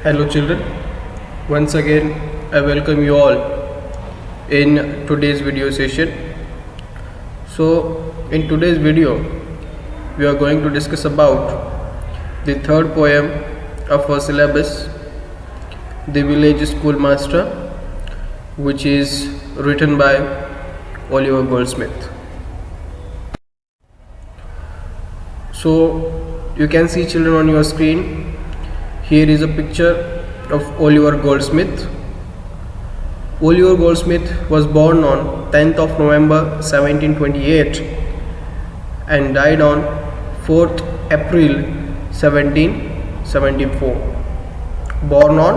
Hello children, once again I welcome you all in today's video session. So in today's video we are going to discuss about the third poem of our syllabus, The Village Schoolmaster, which is written by Oliver Goldsmith. So you can see children on your screen, here is a picture of Oliver Goldsmith. Oliver Goldsmith was born on 10th of November 1728 and died on 4th April 1774. Born on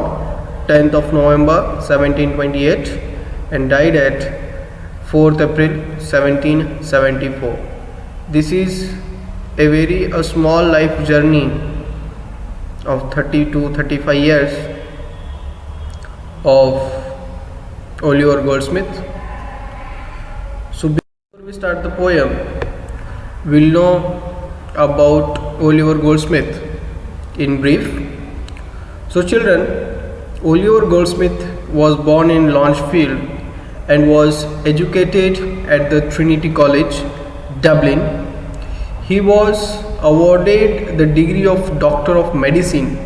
10th of November 1728 and died at 4th April 1774. This is a small life journey of 30 to 35 years of Oliver Goldsmith. So before we start the poem, we'll know about Oliver Goldsmith in brief. So children, Oliver Goldsmith was born in Launchfield and was educated at the Trinity College, Dublin. He was awarded the degree of Doctor of Medicine,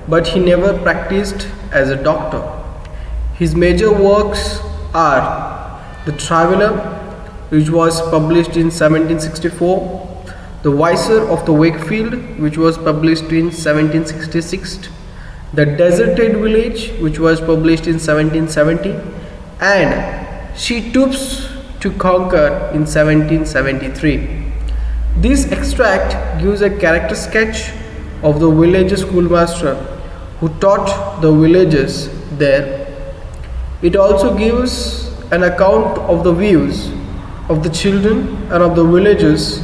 but he never practiced as a doctor. His major works are The Traveller, which was published in 1764, The Vicar of the Wakefield, which was published in 1766, The Deserted Village, which was published in 1770, and She Stoops to Conquer in 1773. This extract gives a character sketch of the village schoolmaster who taught the villagers there. It also gives an account of the views of the children and of the villagers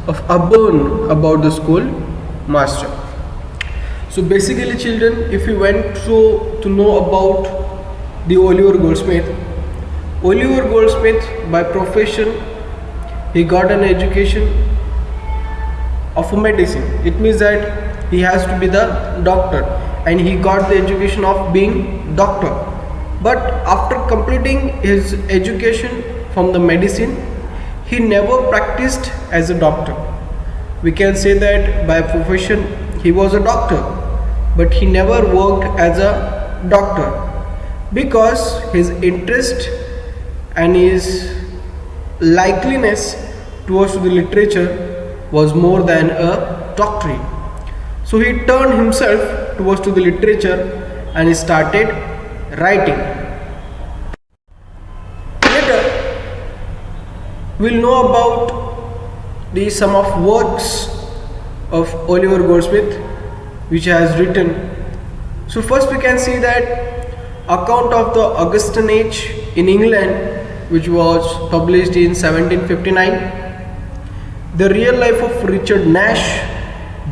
of Auburn about the schoolmaster. So basically children, if you went through to know about the Oliver Goldsmith by profession, he got an education of medicine. It means that he has to be the doctor, and he got the education of being doctor. But after completing his education from the medicine, he never practiced as a doctor. We can say that by profession he was a doctor, but he never worked as a doctor because his interest and his likeliness towards the literature was more than a doctrine. So he turned himself towards to the literature and he started writing. Later we'll know about the sum of works of Oliver Goldsmith which he has written. So first we can see that account of the Augustan age in England, which was published in 1759. The Real Life of Richard Nash,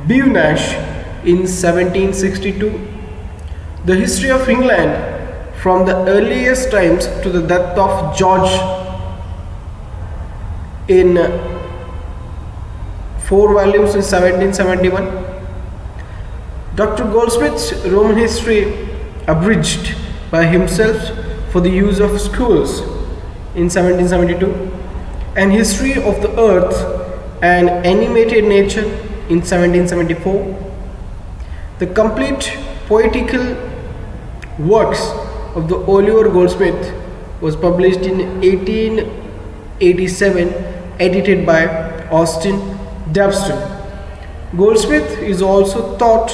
Bev Nash in 1762. The History of England from the earliest times to the death of George in 4 volumes in 1771. Dr. Goldsmith's Roman history abridged by himself for the use of schools in 1772, and History of the Earth and Animated Nature in 1774. The complete poetical works of the Oliver Goldsmith was published in 1887, edited by Austin Dabston. Goldsmith is also thought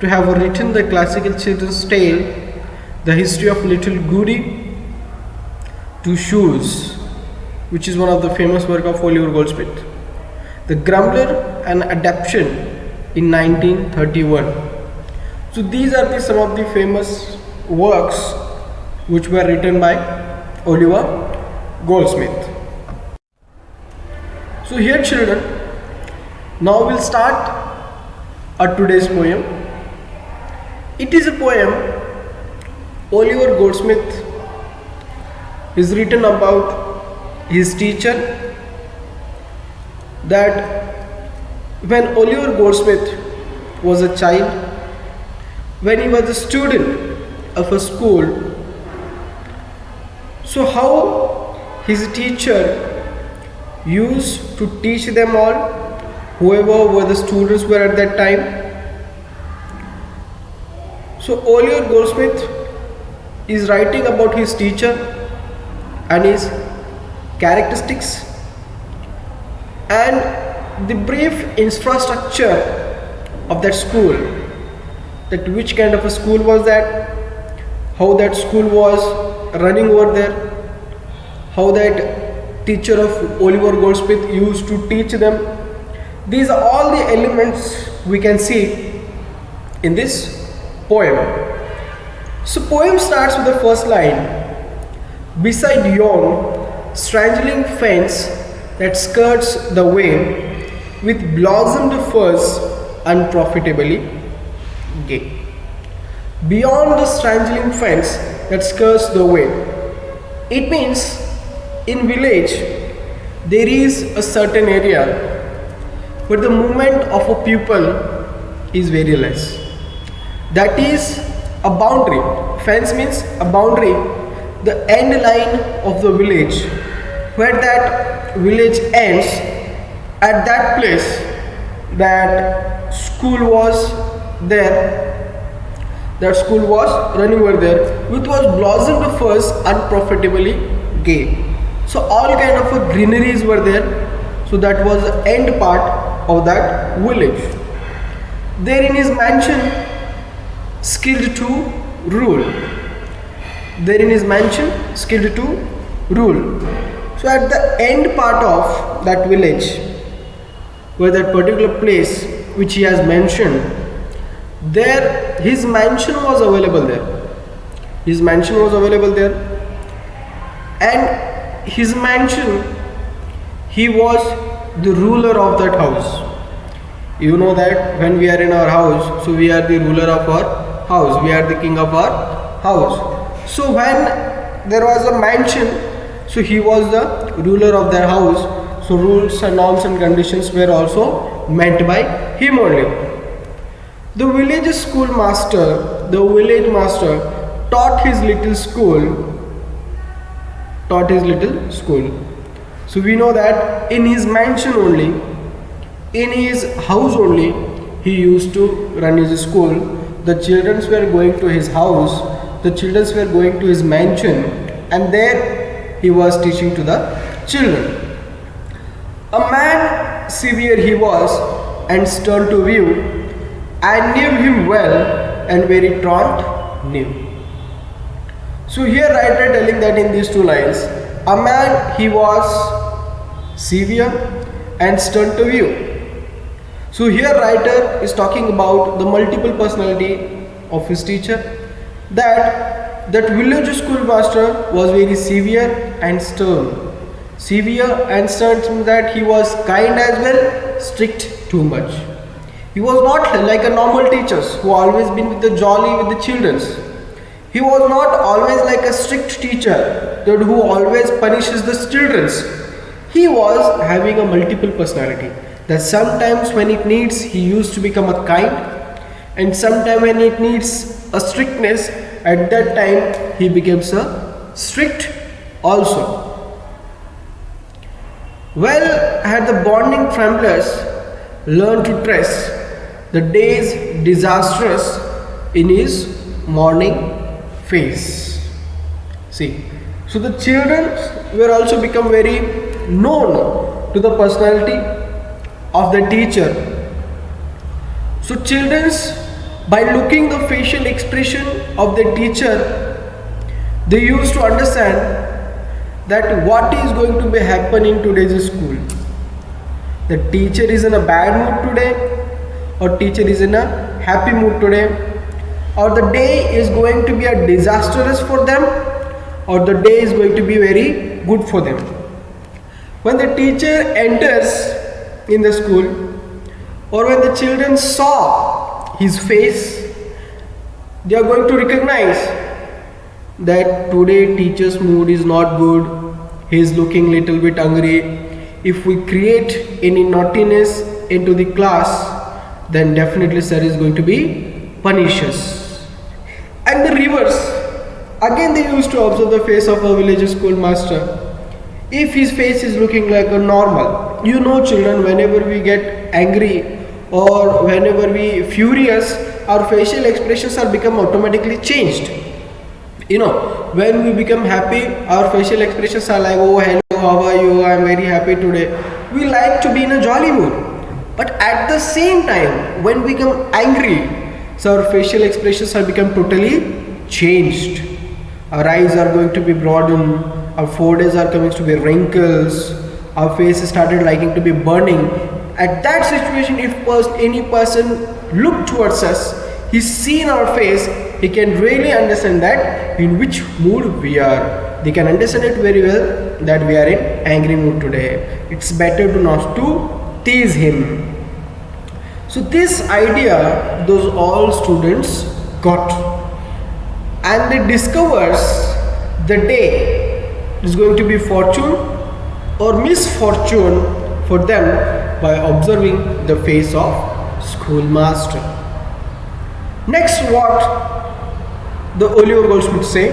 to have written the classical children's tale, The History of Little Goody Two Shoes, which is one of the famous work of Oliver Goldsmith. The Grumbler, an adaptation in 1931. So these are some of the famous works which were written by Oliver Goldsmith. So here children, now we'll start our today's poem. It is a poem Oliver Goldsmith is written about his teacher, that when Oliver Goldsmith was a child, when he was a student of a school, so how his teacher used to teach them all, whoever were the students were at that time. So Oliver Goldsmith is writing about his teacher and his characteristics and the brief infrastructure of that school, that which kind of a school was that, how that school was running over there, how that teacher of Oliver Goldsmith used to teach them. These are all the elements we can see in this poem. So poem starts with the first line. Beside yon strangling fence that skirts the way, with blossomed firs unprofitably gay. Beyond the strangling fence that skirts the way, it means in village there is a certain area where the movement of a pupil is very less. That is a boundary. Fence means a boundary, the end line of the village, where that village ends. At that place that school was there, that school was running over there, which was blossomed firs unprofitably gay. So all kind of greeneries were there. So that was the end part of that village. There in his mansion, skilled to rule. There in his mansion, skilled to rule. So at the end part of that village, where that particular place which he has mentioned, there his mansion was available there. His mansion was available there. And his mansion, he was the ruler of that house. You know that when we are in our house, so we are the ruler of our house. We are the king of our house. So when there was a mansion, so he was the ruler of their house. So rules and norms and conditions were also meant by him only. The village schoolmaster, the village master, taught his little school. So we know that in his mansion only, in his house only, he used to run his school. The children were going to his house, the children were going to his mansion, and there he was teaching to the children. A man severe he was and stern to view, I knew him well and very traunt knew. So here writer telling that in these two lines, a man he was severe and stern to view. So here writer is talking about the multiple personality of his teacher, that village schoolmaster was very severe and stern. Severe and stern means that he was kind as well, strict too much. He was not like a normal teachers who always been with the jolly with the children. He was not always like a strict teacher that who always punishes the children. He was having a multiple personality, that sometimes when it needs he used to become a kind, and sometimes when it needs a strictness, at that time he becomes a strict also. Well had the bonding tremblers learned to trace the days disastrous in his morning face. See, so the children were also become very known to the personality of the teacher. So children, by looking the facial expression of the teacher, they used to understand that what is going to be happen in today's school. The teacher is in a bad mood today, or teacher is in a happy mood today, or the day is going to be a disastrous for them, or the day is going to be very good for them. When the teacher enters in the school, or when the children saw his face, they are going to recognize that today teacher's mood is not good, he is looking little bit angry. If we create any naughtiness into the class, then definitely sir is going to be punish us. And the reverse. Again they used to observe the face of a village schoolmaster. If his face is looking like a normal, you know children, whenever we get angry or whenever we furious, our facial expressions are become automatically changed. You know, when we become happy, our facial expressions are like, oh hello, how are you, I am very happy today. We like to be in a jolly mood. But at the same time, when we become angry, so our facial expressions have become totally changed. Our eyes are going to be broadened, our foreheads are coming to be wrinkles, our face started liking to be burning. At that situation, if any person look towards us, he seen our face, he can really understand that in which mood we are. They can understand it very well that we are in angry mood today. It's better to not to tease him. So this idea those all students got, and they discovers the day is going to be fortune or misfortune for them by observing the face of schoolmaster. Next, what the Oliver Goldsmith say,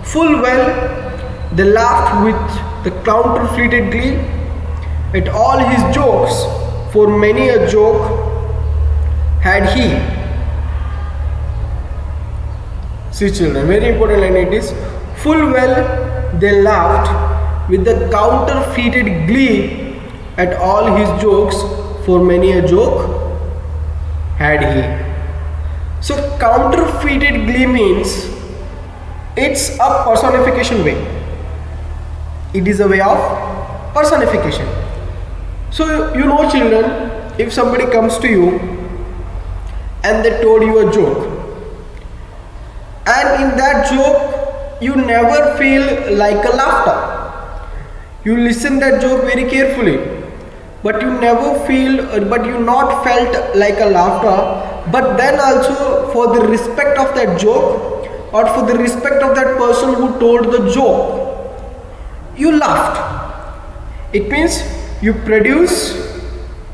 full well they laughed with the counterfeited glee at all his jokes, for many a joke had he. See children, very important line it is. Full well they laughed with the counterfeited glee at all his jokes, for many a joke had he. So counterfeited glee means it's a personification way. It is a way of personification. So you know children, if somebody comes to you and they told you a joke, and in that joke you never feel like a laughter, you listen that joke very carefully, but you never feel, but you not felt like a laughter. But then also, for the respect of that joke or for the respect of that person who told the joke, you laughed. It means you produce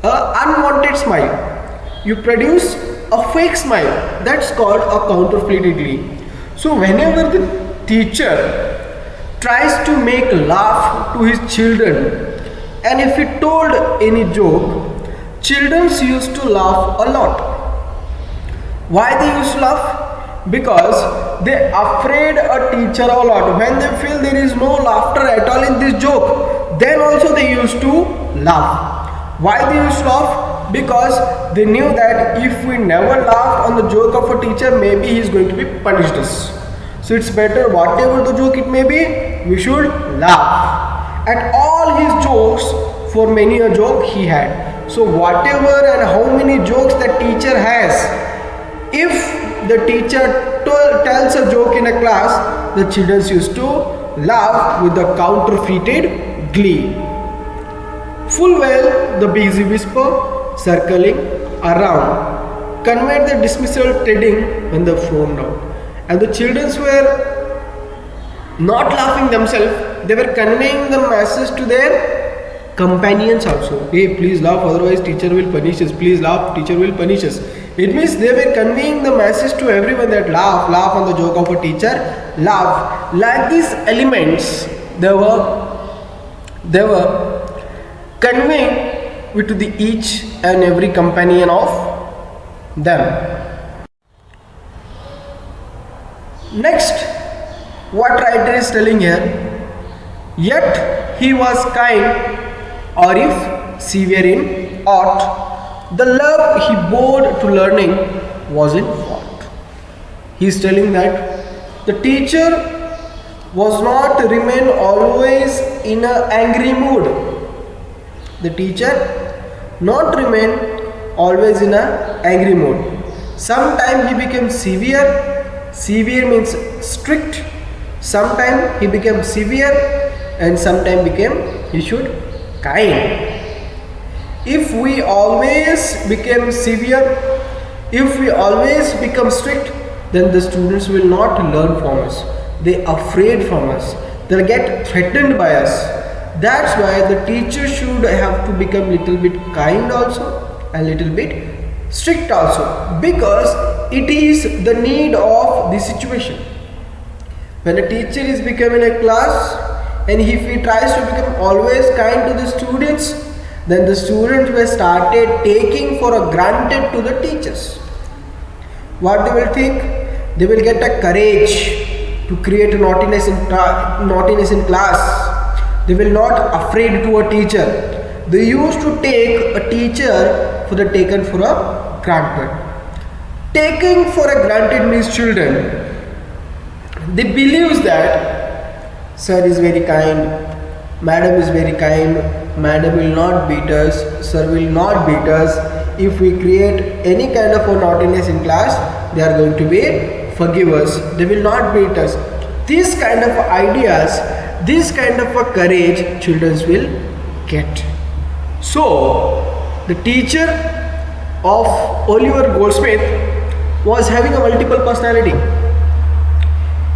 an unwanted smile, you produce a fake smile. That's called a counterfeited glee. So whenever the teacher tries to make laugh to his children, and if he told any joke, children used to laugh a lot. Why they used to laugh? Because they afraid a teacher a lot. When they feel there is no laughter at all in this joke, then also they used to laugh. Why they used to laugh? Because they knew that if we never laughed on the joke of a teacher, maybe he is going to be punished us. So it's better, whatever the joke it may be, we should laugh. At all his jokes, for many a joke he had. So whatever and how many jokes that teacher has, if the teacher tells a joke in a class, the children used to laugh with the counterfeited glee. Full well the busy whisper circling around conveyed the dismissal treading when they foamed out. And the children were not laughing themselves, they were conveying the message to their companions also. Hey, please laugh, otherwise teacher will punish us. Please laugh, teacher will punish us. It means they were conveying the message to everyone that laugh on the joke of a teacher, laugh. Like these elements, they were conveying to the each and every companion of them. Next, what writer is telling here, yet he was kind, or if severe in aught, the love he bore to learning was in fault. He is telling that the teacher was not remain always in an angry mood. The teacher not remain always in an angry mood. Sometimes he became severe. Severe means strict. Sometimes he became severe, and sometimes he should kind. If we always become severe, if we always become strict, then the students will not learn from us. They are afraid from us. They'll get threatened by us. That's why the teacher should have to become little bit kind also, a little bit strict also, because it is the need of the situation. When a teacher is becoming a class, and if he tries to become always kind to the students, then the students will started taking for a granted to the teachers. What they will think? They will get a courage to create a naughtiness in class. They will not afraid to a teacher. They used to take a teacher for the taken for a granted. Taking for a granted means children, they believes that sir is very kind, madam is very kind, madam will not beat us, sir will not beat us. If we create any kind of a naughtiness in class, they are going to be forgive us, they will not beat us. These kind of ideas, this kind of a courage children will get. So the teacher of Oliver Goldsmith was having a multiple personality.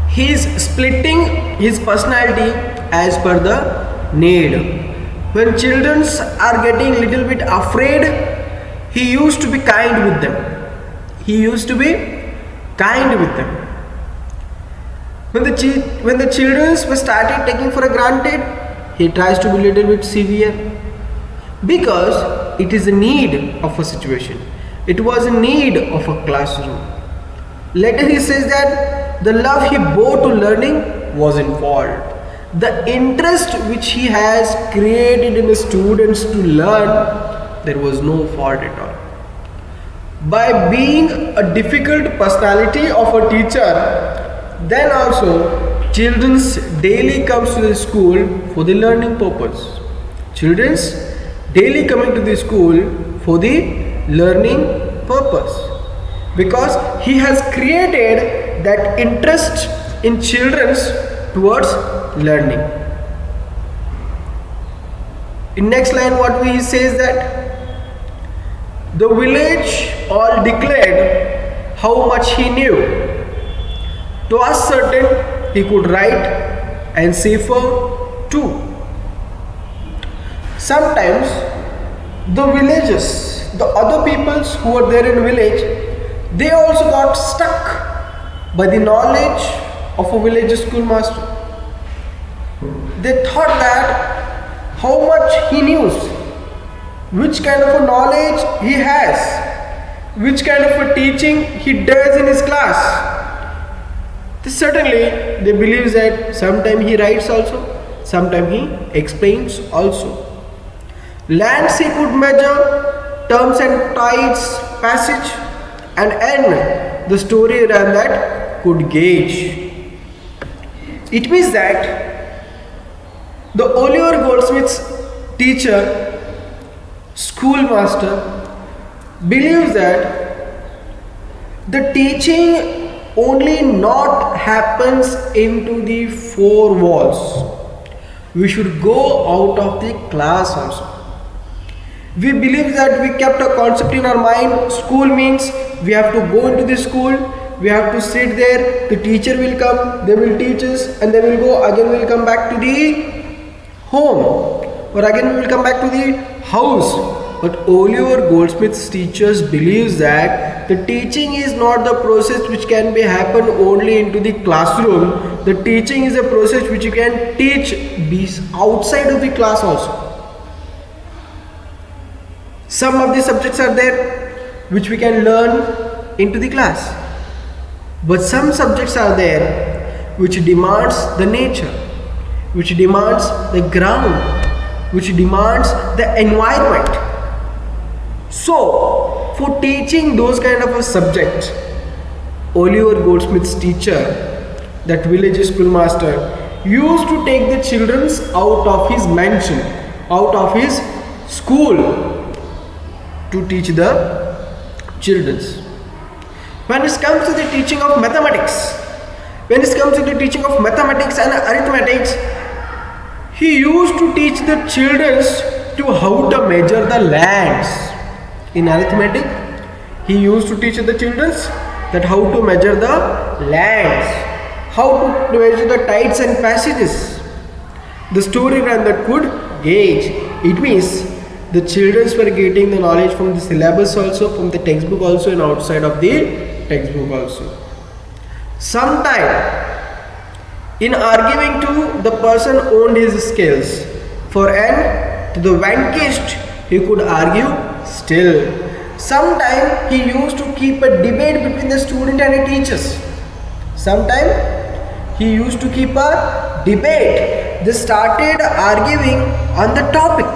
He is splitting his personality as per the need. When children are getting little bit afraid, he used to be kind with them. He used to be kind with them. When the children were started taking for granted, he tries to be little bit severe, because it is a need of a situation. It was a need of a classroom. Later he says that the love he bore to learning was involved. The interest which he has created in the students to learn, there was no fault at all. By being a difficult personality of a teacher, then also children's daily comes to the school for the learning purpose. Children's daily coming to the school for the learning purpose, because he has created that interest in children's towards learning. In next line what he says that the village all declared how much he knew. To us certain he could write and cipher too. Sometimes the villages, the other peoples who were there in village, they also got stuck by the knowledge of a village schoolmaster. They thought that how much he knows, which kind of a knowledge he has, which kind of a teaching he does in his class. Certainly they believe that sometime he writes also, sometime he explains also. Lands he could measure, terms and tides, passage and end, the story ran that could gauge. It means that the Oliver Goldsmith's teacher, schoolmaster, believes that the teaching only not happens into the four walls. We should go out of the class also. We believe that we kept a concept in our mind. School means we have to go into the school, we have to sit there, the teacher will come, they will teach us, and then we'll go, again we'll come back to the home, or again we will come back to the house. But Oliver Goldsmith's teachers believes that the teaching is not the process which can be happen only into the classroom. The teaching is a process which you can teach outside of the class also. Some of the subjects are there which we can learn into the class, but some subjects are there which demands the nature, which demands the ground, which demands the environment. So, for teaching those kind of a subject, Oliver Goldsmith's teacher, that village schoolmaster, used to take the children out of his mansion, out of his school, to teach the children. When it comes to the teaching of mathematics, when it comes to the teaching of mathematics and arithmetics, he used to teach the children to how to measure the lands. In arithmetic, he used to teach the children that how to measure the lands, how to measure the tides and passages. The story ran that could gauge. It means The children were getting the knowledge from the syllabus also, from the textbook also, and outside of the textbook also. Sometime in arguing to, the person owned his skills, for and to the vanquished he could argue still. Sometime he used to keep a debate between the student and the teachers. Sometime he used to keep a debate. They started arguing on the topic.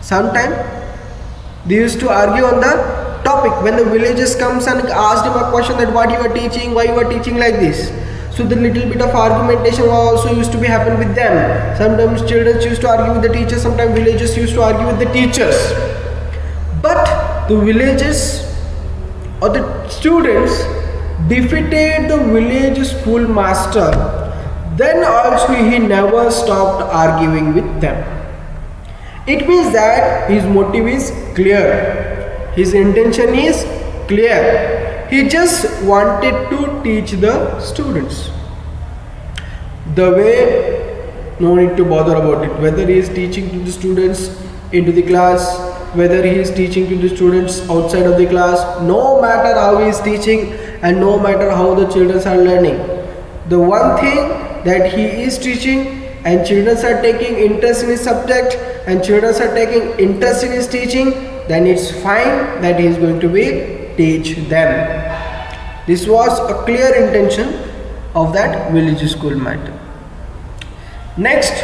Sometime they used to argue on the topic. When the villagers comes and asked him a question that what you are teaching, why you are teaching like this. So the little bit of argumentation also used to be happen with them. Sometimes children used to argue with the teachers, sometimes villagers used to argue with the teachers. But the villagers or the students defeated the village schoolmaster. Then also he never stopped arguing with them. It means that his motive is clear. His intention is clear. He just wanted to teach the students. The way, no need to bother about it. Whether he is teaching to the students into the class, whether he is teaching to the students outside of the class, no matter how he is teaching and no matter how the children are learning. The one thing that he is teaching and children are taking interest in his subject and children are taking interest in his teaching, then it's fine that he is going to teach them. This was a clear intention of that village school matter. Next,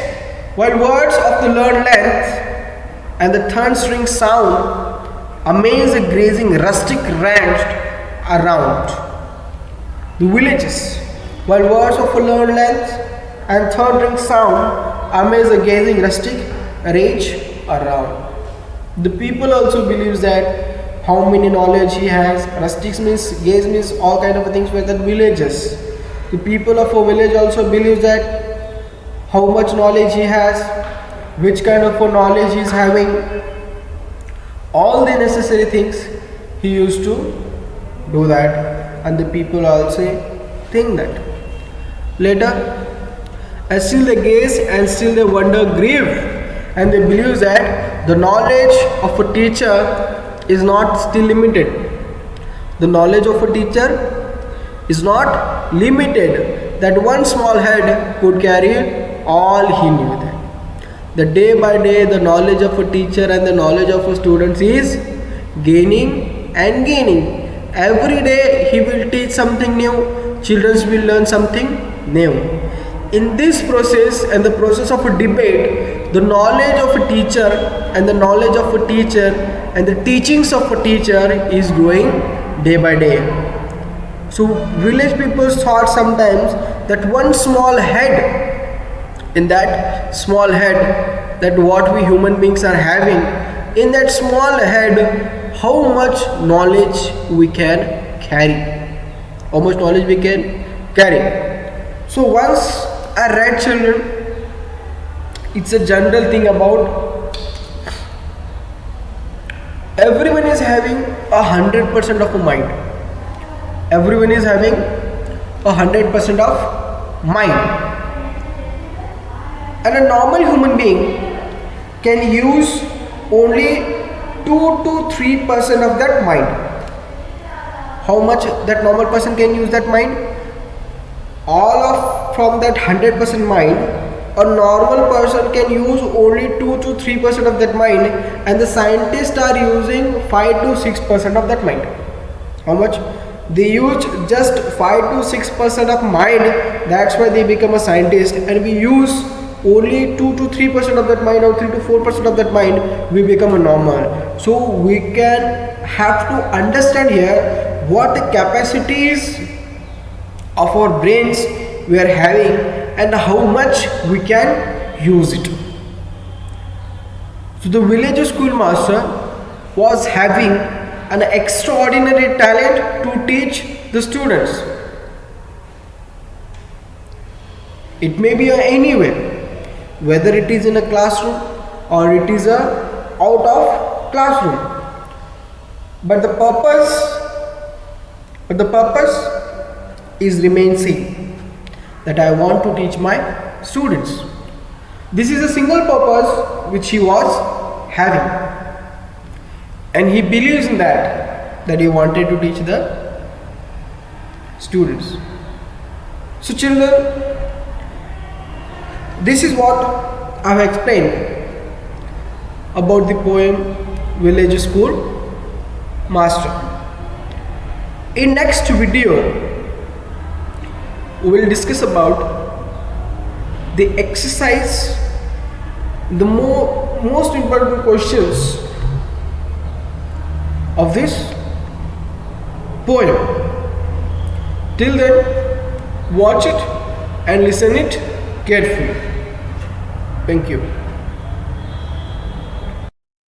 while words of the learned length and the third string sound amaze a grazing rustic ranged around the villages, while words of a learned length and third string sound amaze a gazing rustic rage around. The people also believes that how many knowledge he has. Rustics means, gaze means all kind of things with the villages. The people of a village also believes that how much knowledge he has, which kind of a knowledge he is having. All the necessary things he used to do that, and the people also think that. Later, and still they gaze and still they wonder grieve, and they believe that the knowledge of a teacher is not still limited. The knowledge of a teacher is not limited, that one small head could carry all he knew. That the day by day the knowledge of a teacher and the knowledge of a student is gaining and gaining. Every day he will teach something new, children will learn something new. In this process and the process of a debate, the knowledge of a teacher and the knowledge of a teacher and the teachings of a teacher is growing day by day. So village people thought sometimes that one small head, in that small head, that what we human beings are having, in that small head, how much knowledge we can carry, how much knowledge we can carry. So once I read, children, it's a general thing about everyone is having 100% of a mind. Everyone is having 100% of mind. And a normal human being can use only 2 to 3% of that mind. How much that normal person can use that mind? All of from that 100% mind, a normal person can use only 2 to 3% of that mind, and the scientists are using 5 to 6% of that mind. How much? They use just 5 to 6% of mind. That's why they become a scientist, and we use only 2 to 3% of that mind, or 3 to 4% of that mind, we become a normal. So we can have to understand here what the capacities of our brains we are having and how much we can use it. So the village schoolmaster was having an extraordinary talent to teach the students. It may be anywhere, whether it is in a classroom or it is out of classroom, but the purpose is remain same, that I want to teach my students. This is a single purpose which he was having. and he believes in that he wanted to teach the students. So children, this is what I have explained about the poem Village School Master. In next video we will discuss about the exercise, the most important questions of this poem. Till then, watch it and listen it carefully. Thank you.